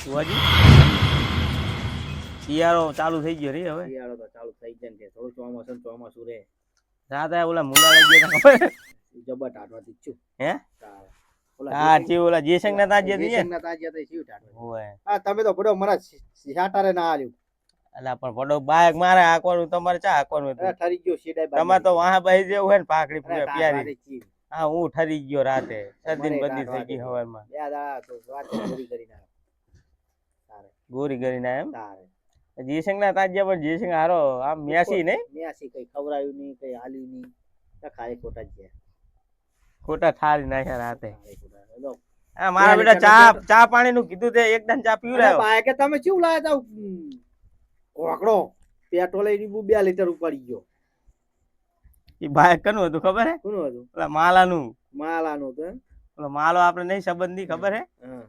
બુઆજી શિયાળો ચાલુ થઈ ગયો રે હવે. શિયાળો તો ચાલુ થઈ જાય ને થોડું ચોમાસું રે. રાતે ઓલા મુલા લઈ ગયા ખબર જબર ટાટવાથી છું. હે ઓલા હા જી ઓલા જેસંગ ના તાજ્યા થી જેસંગ ના તાજ્યા તો શું ટાટવા. ઓય હા તમે તો બડો મરા શાટારે ના આલ્યું. અલા પણ પડો બાઈક મારે આકવાનું તમારે ચા આકવાનું હતું. ઠરી ગયો શેડાઈ તમારે તો વાહ બહી જેવું હે ને પાકડી પ્યારી. હા હા હું ઠરી ગયો રાતે સદીન બદી થઈ ગઈ હવારમાં. બે દાડા તો વાત પૂરી કરી ના. તારે ગોરી કરીને એમ તારે જેસંગ ના તાજ્યા પર જેસંગ હારો આમ મેસી નહીં મેસી કઈ ખવરાયું નહીં કઈ હાલ્યું નહીં તો ખાલી ખોટા જ ગયા. ખોટા ઠારી નાખ્યા રાતે. લો હા મારા બેટા ચા પાણી નું કીધું તે એકદમ ચા પીવડાયો. બાઈકે તમે શું લાયા તા કોકડો પેટ્રોલ એની 2 લીટર ઉપાડી ગયો. ઈ બાઈક કનું હતું ખબર હે? કોનું હતું? ઓલા માલાનું. માલાનું તો ઓલો માલો આપણે નહીં સંબંધી ખબર હે? હા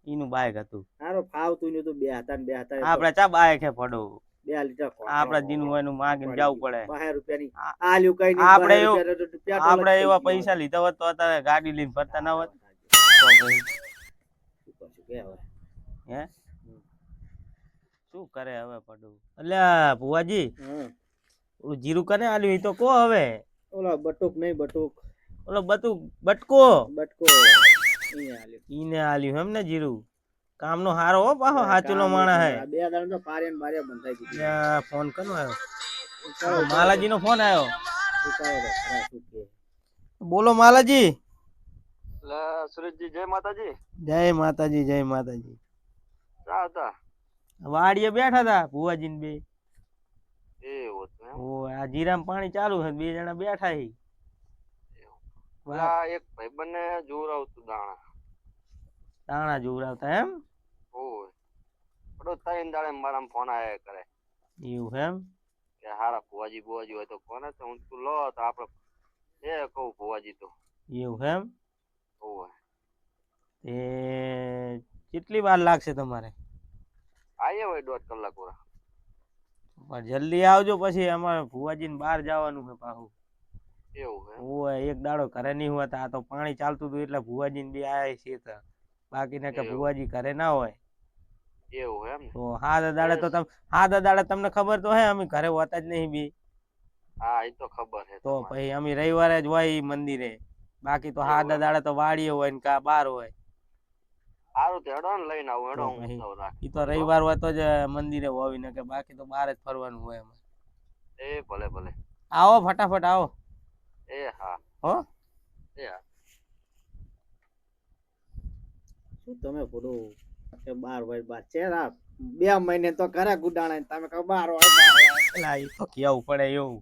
ઈનું બાઈક હતું. હારો ફાવતું નતું બે હતા આપણે ચા બાઈક હે પડો 2 લીટર આપડે જીનું હોય નું માગીને જવું પડે. 12 રૂપિયાની આલ્યું કઈ નહીં. આપણે એવા પૈસા લીધા હોત તો અત્યારે ગાડી લઈને ફરતા ના હોત. હે શું કરે હવે પડું? અલ્યા ભુવાજી ઓલું જીરું કને આલ્યું ઈ તો કો હવે. ઓલા બટુક નહીં બટુક ઓલો બટકો ઈને આલ્યું એમ ને જીરું. કામનો હારો હો પાહો હાચુલો માણા હે. બે દાડા તો પારિયા બારિયા બંધાઈ દીધી. ફોન કનો આવ્યો? માલાજી નો ફોન આવ્યો. બોલો માલાજી. સુરેશજી જય માતાજી. જય માતાજી જય માતાજી. ક્યાં હતા? વાડીએ બેઠા હતા ભુવાજી ને બે. એવું છે એમ. ઓ આ જીરામ પાણી ચાલુ છે 2 જણા બેઠા હી. ઓલા એક ભાઈબંધને જોરાવતું દાણા જોવરાવતા એમ? ઓય પડો 3 દાડે મારા ફોન આયા કરે. એવું એમ કે હારા ભુવાજી હોય તો કોને તો હું તું લો તો આપણે એ કહું ભુવાજી તો. એવું એમ? ઓય એ કેટલી વાર લાગશે તમારે? આયે હોય 1.5 કલાક ઓરા. પણ જલ્દી આવજો પછી અમારે ભુવાજી ને બહાર જવાનું છે પાછું. એવું હે? ઓય એક દાડો ઘરે નહીં હોતા આ તો પાણી ચાલતું હતું એટલે ભુવાજી ને બે આયા છે. બાકી ને કે ભુવાજી ઘરે ના હોય. એવું એમ? તો હા દાદાડે તમને ખબર તો હે અમે ઘરે હોતા જ નહીં બી. હા એ તો ખબર હે. તો પછી અમે રવિવારે જ હોય મંદિરે. બાકી તો હા દાદાડે તો વાડીએ હોય ને કા બહાર હોય. સારું તો હેડો ને લઈને આવું હેડો હું ઈ તો રવિવાર હોય તો જ મંદિરે હોવી ને કે બાકી તો બહાર જ ફરવાનું હોય એમ. એ ભલે ભલે આવો ફટાફટ આવો. એ હા હો એ હા. શું તમે પડો કે 12 હોય 12 ચેરા 2 મહિને તો ઘરે ગુડાણા તમે કહો 12 હોય એલા ઈ તો કેવું પડે એવું.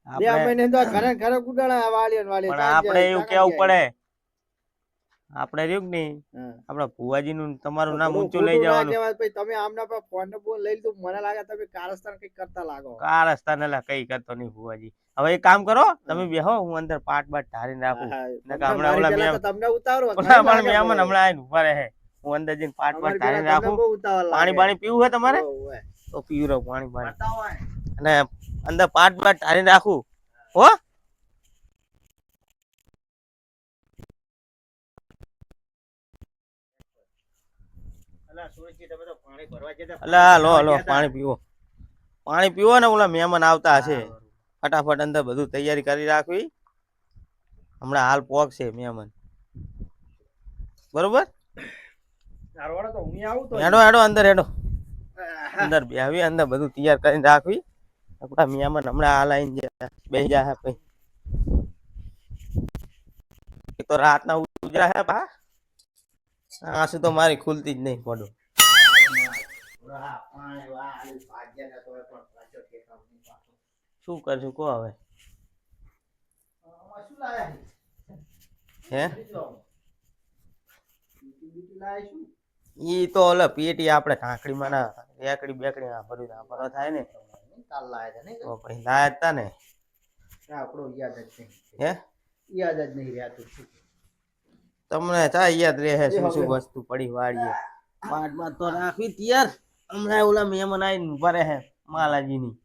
2 મહિને તો ઘરે ગુડાણા વાળી પણ આપણે એવું કેવું પડે. આપણે રહ્યું કે નહીં આપડા ભુવાજી નું તમારું નામ ઊંચું લઈ જવાનું. તમે આમના પર ફોન ને બોલ લઈ લીધું મને લાગે તમે કારસ્તાન કઈ કરતા લાગો. કારસ્તાન એલા કઈ કરતો નહીં ભુવાજી. હવે એક કામ કરો તમે બેહો હું અંદર પાટ બાટ ધારીને રાખું. હમણાં ઓલા તમને ઉતારો પણ મહેમાન હમણાં આવીને ઉભા રહે. હું અંદર જઈને પાટ બાટ ધારીને રાખું. પાણી પીવું હે તમારે તો પીવું રહો પાણી. અને અંદર પાટ બાટ ધારીને રાખું હો. અલા લો પાણી પીવો ને ઓલા મહેમાન આવતા હશે. ફટાફટ અંદર બધું તૈયારી કરી રાખવી. હમણાં હાલ પોક છે મહેમાન. બરોબર હેડો અંદર અંદર બેહવી અંદર બધું તૈયાર કરીને રાખવી. આપડા મહેમાન હમણાં હાલ આવીને બેસી જાય પછી તો રાતના ઉજરા હે બા. આંસુ તો મારી ખુલતી જ નહીં પડો. શું કરશું કો હવે? હે ઈ તો ઓલા પેટી આપણે ઢાંકડી માં ના રેકડી બેકડી ના ભરો થાય ને કાલ લાયા ને તો પછી લાયા હતા ને આપણો યાદ જ નહીં. હે યાદ જ નહીં રહેતું. તમને ચા યાદ રહે શું વસ્તુ પડી વાળીએ. પાટમાં તો રાખવી તૈયાર. હમણાં ઓલા મહેમાન આવીને ઉભા રહે માલાજી ની.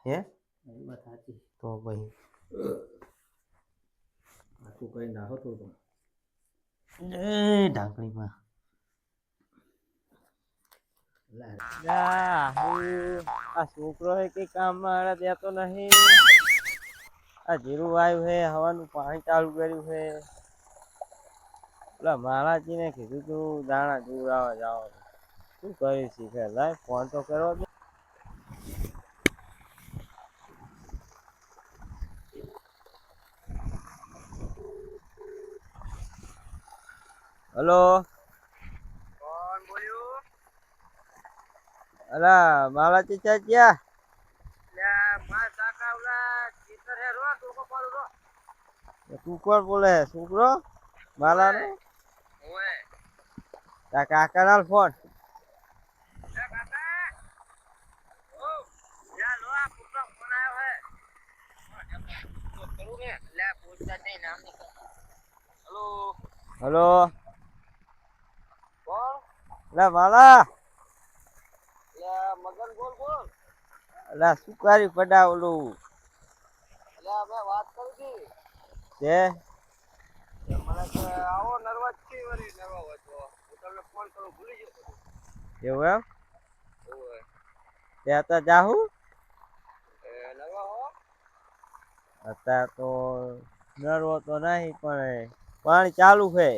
હે વાત સાચી. તો ભાઈ આખું કઈ ના હતું તો એ ઢાંકણીમાં આ છોકરો હે કઈ કામમાં દેતો નહીં. આ જીરું વાયુ હે, હવાનું પાણી ચાલુ કર્યું છે. પેલા મહારાજજીને કીધું તું દાણા જોવડાવવા જાવ. શું કર્યું શીખે? લાય ફોન તો કરો. હલો, કોણ બોલ્યું? અલા માલાજી ચાચ્યા. તું કોણ બોલે? છોકરો માલા નો કાકા ના ફોન. હલો, કોણ? લા માલા. મગન બોલ બોલ. અલા શું કરી પડા ઓલું મેં વાત કરી છે? હતી મને કે આવો નર્વસ થી વળી નર્વસ હોય તો હું તમને ફોન કરું ભૂલી ગયો બધું. એવું એમ? ઓય ત્યાં તો જાહુ નર્વસ હો અત્યારે તો નરવો તો નહીં, પણ પાણી ચાલુ છે.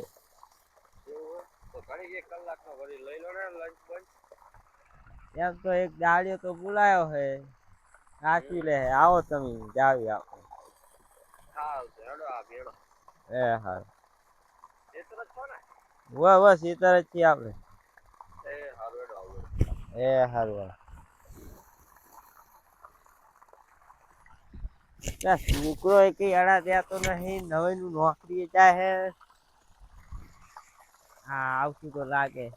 એવું હોય તો ઘણી એક કલાકનો વળી લઈ લો ને લંચ બંચ. એમ તો એક ગાડીઓ તો બોલાયો છે, સાચવી લે. આવો તમે જાવી આપણે. હા હેડો આ ભેડો એ હા એ તરત છો ને. બસ એ તરફ છીએ આપણે. એ હારું હેડો આવું. એ હારું. છોકરો કઈ અડા દેતો નહીં. નવી નું નોકરી જાય હે. હા આવશું તો લાગે.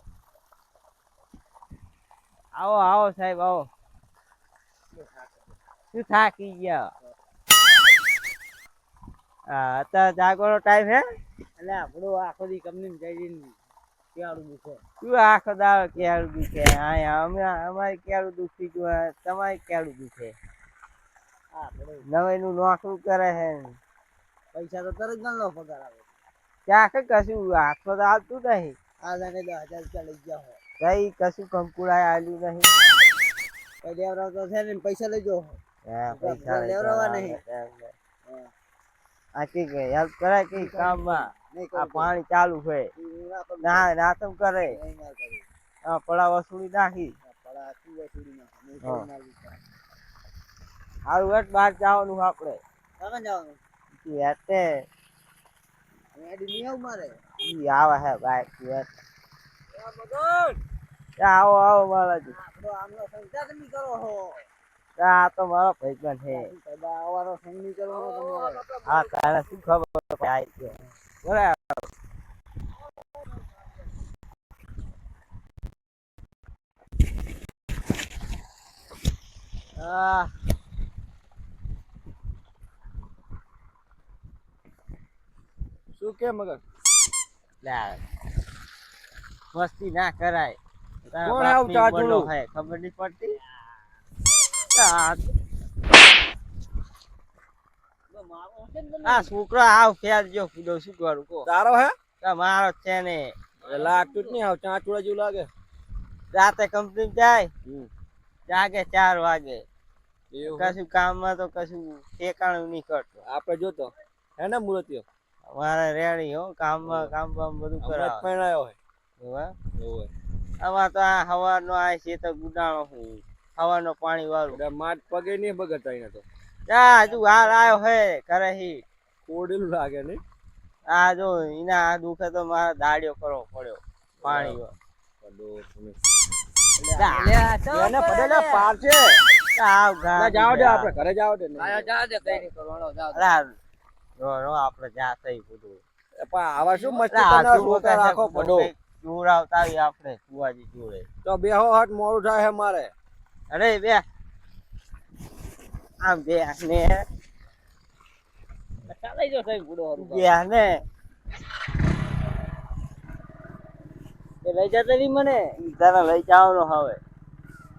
આવો આવો સાહેબ આવો. શું થાકી ગયા? હા અત્યારે જાગવાનો ટાઈમ હે. એટલે આપણું આખો દી કંપની જઈને કેળું દુખે. શું આખો દાડો કેળું દુખે? અમારે કેળું દુખી ગયું, તમારે કેળું દુખે. નવાઈ નું નોકરું કરે હે. પૈસા તો તરત ગણ લો પગાર આવે. ત્યાં કશું હાથમાં તો આવતું નહીં. આ જાને 10,000 રૂપિયા લઈ ગયા હોય. કઈ કશું કંકુડા આલ્યું નહીં. કઈ લેવરાવ તો છે ને પૈસા લઈ જાઓ. પૈસા લેવરાવા નહીં. આ કઈ હેલ્પ કરાય કઈ કામમાં? આ પાણી ચાલુ છે. ના નાતમ કરે. પડા વસૂલી નાખી. હારું હેઠ બહાર જવાનું આપડે. ક્યાં જવાનું? હેઠે મારે આવે હે બાઈક. આવો આવો મારાજી. આમનો સંચાર નહીં કરો હો. આ તો મારો ભાઈબંધ છે. આવવાનો સંગ નહીં કરવાનો તમારે. હા તારે શું ખબર આવી ગયો બરાબર. શું કે મગર? મસ્તી ના કરાય. કોણ આવું ચાચુડું? ખબર નહીં પડતી. આ છોકરો આવ ફેર જો કુદો શું કરું કો? તારો હે? મારો છે ને. લાગતું જ નહીં આવ ચાચુડા જેવું લાગે. રાતે કંપની જાય, જાગે 4 વાગે. કશું કામમાં તો કશું ઠેકાણું નહીં કરતો. આપડે જોતો હે ને મૂર્તિઓ મારે રેડી હો કામમાં કામ બધું કરાવે. પહેણાયો હોય હોય. આમાં તો આ હવાનો આ છે તો ગુડાણો હું હવાનો પાણી વાળું માટ પગે નહીં બગડતા એને તો. હજુ હાલ આવ્યો હે ઘરે હી કોડેલું લાગે ને. આ જો એના આ દુખે તો મારે દાડિયો કરવો પડ્યો પાણી વાળો. આપડે ઘરે જાવ દે. આપડે જા થઈ બધું. આવા શું મસ્તી રાખો પડો. જોર આવતા આવી આપણે કુવાજી જોડે તો બેહો હટ મોડું થાય મારે. અરે બે આમ બે ને ચાલે જો સાહેબ ગુડો બે ને એ લઈ જતા નહીં મને. તને લઈ જવાનો હવે.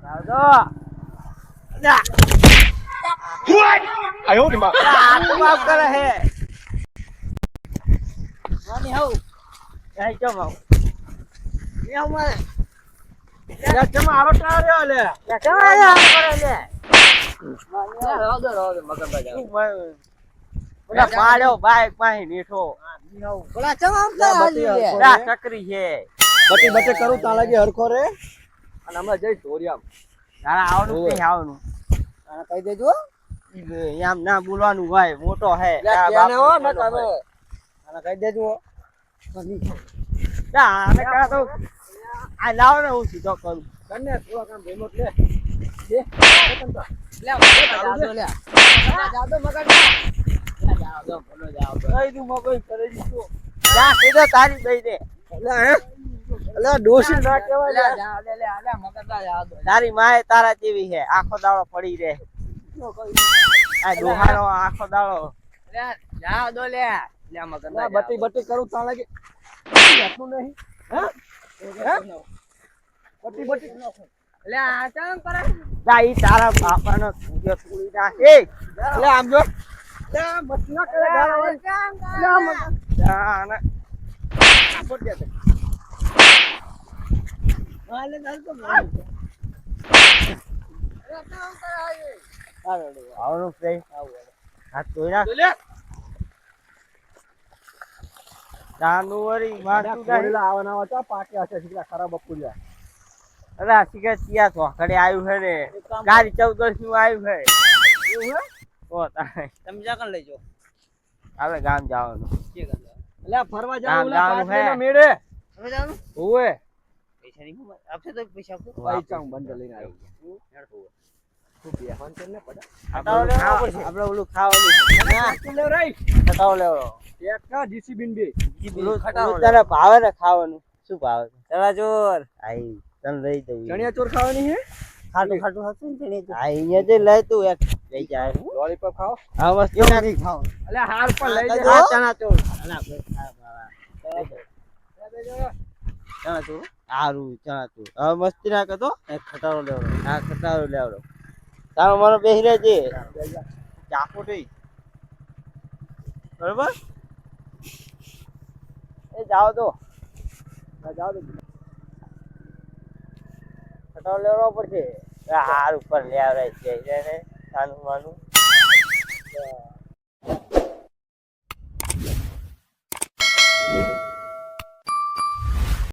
આવજો આયો ને બાપ માફ કરે હે માની હાઉ આઈ જો માઉ એ અમારે લે ચમ આરો ટાળ્યો લે લે કેમ આયા કરે લે મગનભાઈ ઓલા પાડ્યો બાઈક માં નીઠો બોલા ચમ આમતા લા ચકરી છે બટી બટે કરું તા લાગે હરખો રે અને અમે જઈ ધોરિયામ તારા આવવાનું કે આવવાનું આને કહી દેજો આમ ના બોલવાનું ભાઈ મોટો હે કેને હો ન તમે આને કહી દેજો આને કા તો આ લાવ ને હું સીધો કરું કને થોડા કામ ભેમો લે દે જાદો મગન કઈ દઉં મગજ કરી દીધું જા સીધો તારી દઈ દે અલે ડોસી ના કહેવાય તારી માએ તારા જેવી છે આખો દાડો પડી રહે આ દોહાનો આખો દાડો બટી બટી કરું તા લાગે એટલું નહીં બટી બટી જા ઈ તારા બાપાનો સૂર્ય તોડી નાખે લે આમ જો લે મત ના કરે જા આને આવનું પ્રેમ હાથ ધોઈ નાખ જાન્યુઆરી મારતું જાય આવવાના હતા પાક્યા છે શીખલા ખરાબ બપુલ્યા અરે આ શીખે ત્યાં ચોકડે આવ્યું છે ને ગાડી 14 નું આવ્યું છે એવું હે ઓ તારે તમે જા કણ લઈજો હવે ગામ જવાનું એટલે ફરવા ગામ જાવ ઓલા જવાનું પાટલીના હે. મેળે હવે જવાનું ઓએ પૈસા નહીં આપશે તો પૈસા આપો પૈસા હું બંધ લઈને આવ્યો આપણે ઓલું ખાવાનું ખટાવો લેવો તને ભાવે ને ખાવાનું શું ભાવે ચણાચોર આઈ તને લઈ દઉં ચણિયાચોર ખાવાની છે ખાટું ખાટું હતું ને ચણિયાચોર અહીંયા જે લઈ તું એક લઈ જાય લોલીપોપ ખાઓ હા મસ્ત એવું ખાવ એટલે હાર પણ લઈ આ જજો ચણાચોર અલા ભાઈ ખા ચણાચોર હારું ચણાચોર હવે મસ્તી ના કરતો એક ખટારો લેવડો હા ખટારો લેવડો તારો મારો બેહી રહેજે ચાપો થઈ બરોબર એ જાઓ તો જાઓ તો ખટારો લેવડો પડશે હાર ઉપર લેવડાય છે સાનું માનું